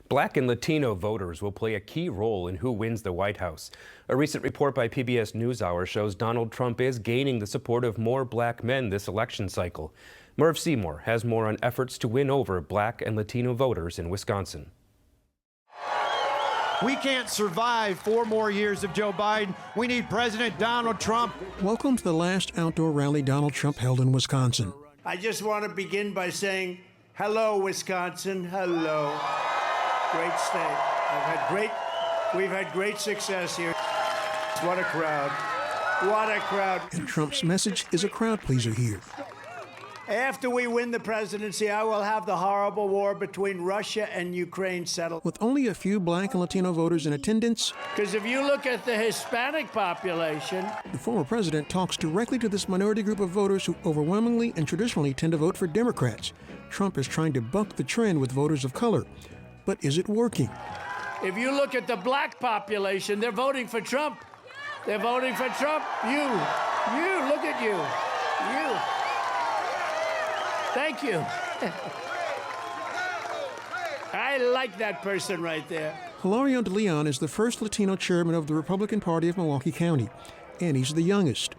Black and Latino voters will play a key role in who wins the White House. A recent report by PBS NewsHour shows Donald Trump is gaining the support of more black men this election cycle. Murv Seymour has more on efforts to win over black and Latino voters in Wisconsin. We can't survive 4 more years of Joe Biden. We need President Donald Trump. Welcome to the last outdoor rally Donald Trump held in Wisconsin. I just want to begin by saying, hello, Wisconsin, hello. Great state. We've had great success here. What a crowd. What a crowd. And Trump's message is a crowd pleaser here. After we win the presidency, I will have the horrible war between Russia and Ukraine settled. With only a few black and Latino voters in attendance, because if you look at the Hispanic population, the former president talks directly to this minority group of voters who overwhelmingly and traditionally tend to vote for Democrats. Trump is trying to buck the trend with voters of color. But is it working? If you look at the black population, they're voting for Trump. They're voting for Trump. You, look at you. You. Thank you. I like that person right there. Hilario Deleon is the first Latino chairman of the Republican Party of Milwaukee County, and he's the youngest.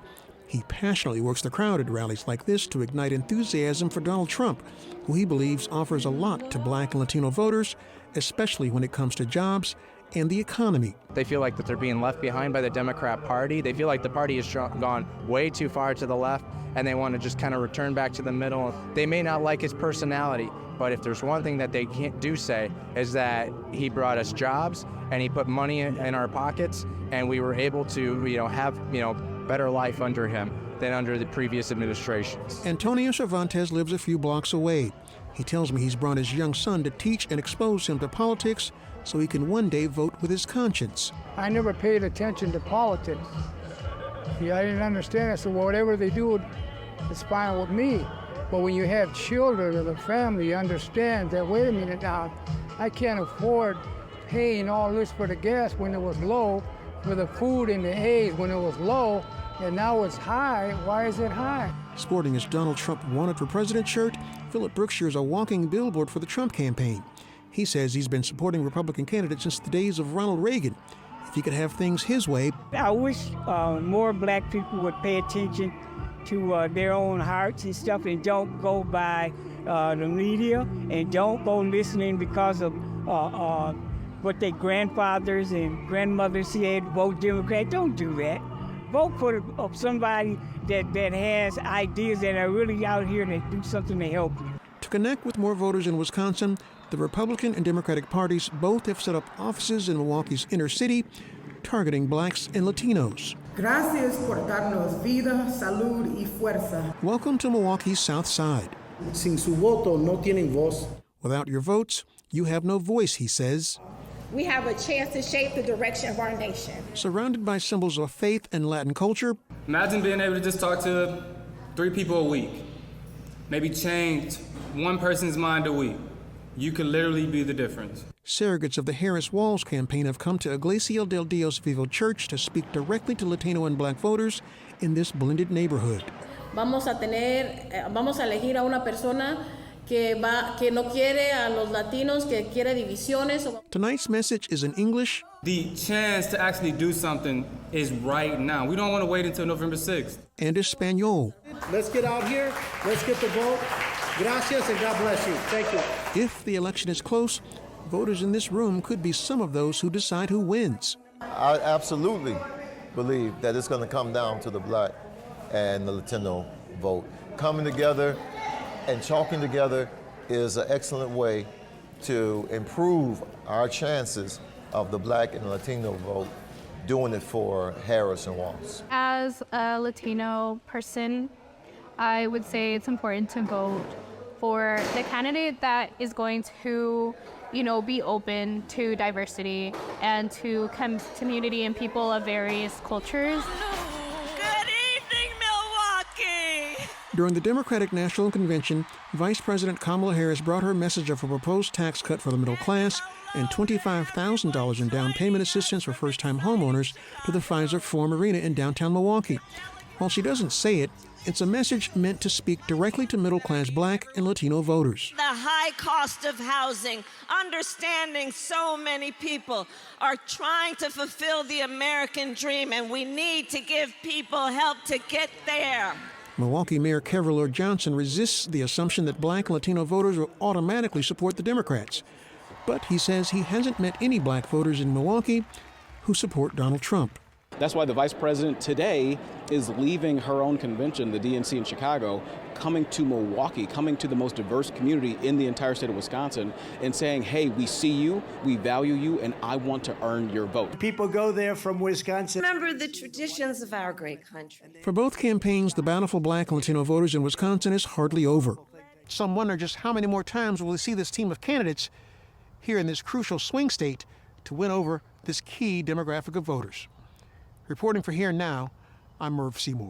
He passionately works the crowd at rallies like this to ignite enthusiasm for Donald Trump, who he believes offers a lot to black and Latino voters, especially when it comes to jobs and the economy. They feel like that they're being left behind by the Democrat Party. They feel like the party has gone way too far to the left, and they want to just kind of return back to the middle. They may not like his personality, but if there's one thing that they can't say is that he brought us jobs and he put money in our pockets, and we were able to have better life under him than under the previous administrations. Antonio Cervantes lives a few blocks away. He tells me he's brought his young son to teach and expose him to politics so he can one day vote with his conscience. I never paid attention to politics. I didn't understand it, so whatever they do, it's fine with me. But when you have children or the family, you understand that, wait a minute now, I can't afford paying all this for the gas when it was low, for the food and the eggs when it was low, and now it's high. Why is it high? Sporting his Donald Trump Wanted for President shirt, Philip Brookshire is a walking billboard for the Trump campaign. He says he's been supporting Republican candidates since the days of Ronald Reagan. If he could have things his way. I wish more black people would pay attention to their own hearts and stuff, and don't go by the media, and don't go listening because of what their grandfathers and grandmothers said, vote Democrat. Don't do that. Vote for somebody that has ideas that are really out here that do something to help you. To connect with more voters in Wisconsin, the Republican and Democratic parties both have set up offices in Milwaukee's inner city, targeting blacks and Latinos. Gracias por darnos vida, salud y fuerza. Welcome to Milwaukee's South Side. Sin su voto no tienen voz. Without your votes, you have no voice, he says. We have a chance to shape the direction of our nation. Surrounded by symbols of faith and Latin culture. Imagine being able to just talk to 3 people a week. Maybe change one person's mind a week. You could literally be the difference. Surrogates of the Harris Walls campaign have come to Iglesia del Dios Vivo Church to speak directly to Latino and black voters in this blended neighborhood. Vamos a elegir a una persona que no quiere a los latinos, que quiere divisiones. Tonight's message is in English. The chance to actually do something is right now. We don't want to wait until November 6th. And Espanol. let's get out here, let's get the vote. Gracias and God bless you. Thank you. If the election is close, voters in this room could be some of those who decide who wins. I absolutely believe that it's going to come down to the black and the Latino vote. Coming together and talking together is an excellent way to improve our chances of the black and Latino vote, doing it for Harris and Walls. As a Latino person, I would say it's important to vote for the candidate that is going to, be open to diversity and to community and people of various cultures. Good evening, Milwaukee! During the Democratic National Convention, Vice President Kamala Harris brought her message of a proposed tax cut for the middle class and $25,000 in down payment assistance for first-time homeowners to the Pfizer Forum Arena in downtown Milwaukee. While she doesn't say it, It's a message meant to speak directly to middle-class Black and Latino voters. The high cost of housing, understanding so many people are trying to fulfill the American dream, and we need to give people help to get there. Milwaukee Mayor Keverlord Johnson resists the assumption that Black and Latino voters will automatically support the Democrats. But he says he hasn't met any Black voters in Milwaukee who support Donald Trump. That's why the vice president today is leaving her own convention, the DNC in Chicago, coming to Milwaukee, coming to the most diverse community in the entire state of Wisconsin, and saying, hey, we see you, we value you, and I want to earn your vote. People go there from Wisconsin. Remember the traditions of our great country. For both campaigns, the battle for Black and Latino voters in Wisconsin is hardly over. Some wonder just how many more times will we see this team of candidates here in this crucial swing state to win over this key demographic of voters. Reporting for Here and Now, I'm Murv Seymour.